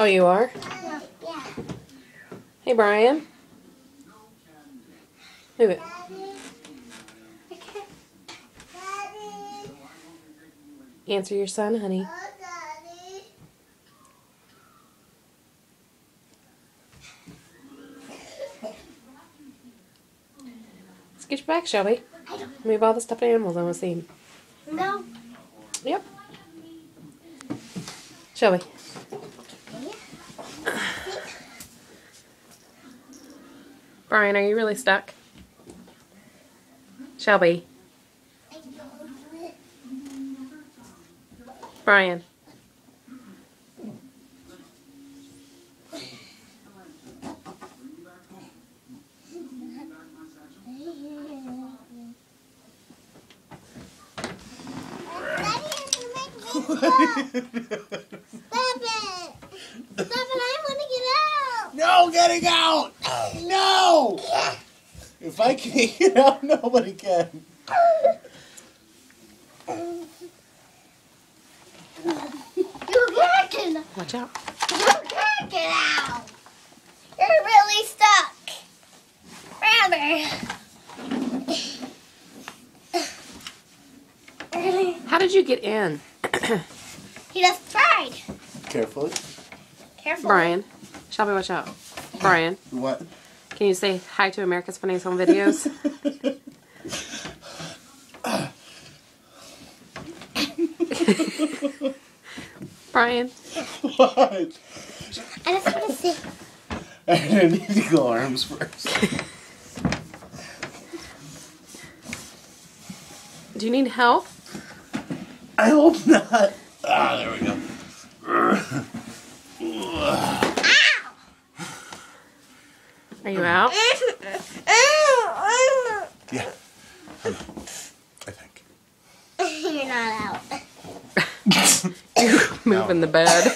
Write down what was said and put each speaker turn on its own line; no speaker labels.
Oh, you are?
Yeah.
Hey, Brian. Move it. Answer your son, honey. Let's get you back, Shelby. Move all the stuffed animals I want to see.
No.
Yep. Shelby. Brian, are you really stuck? Shelby. Brian.
Stop it! Stop it, I want to get out!
No, getting out! No! If I can't get out, nobody can.
You can't get out!
Watch out.
You can't get out! You're really stuck! Rather.
How did you get in?
He just tried.
Carefully.
Careful.
Brian. Shelby, watch out. Brian.
What?
Can you say hi to America's Funniest Home Videos? Brian.
What?
I just want to see.
I need to go arms first.
Do you need help?
I hope not. Ah, there we go.
Are you out?
Yeah. I think.
You're not out.
You're moving the bed.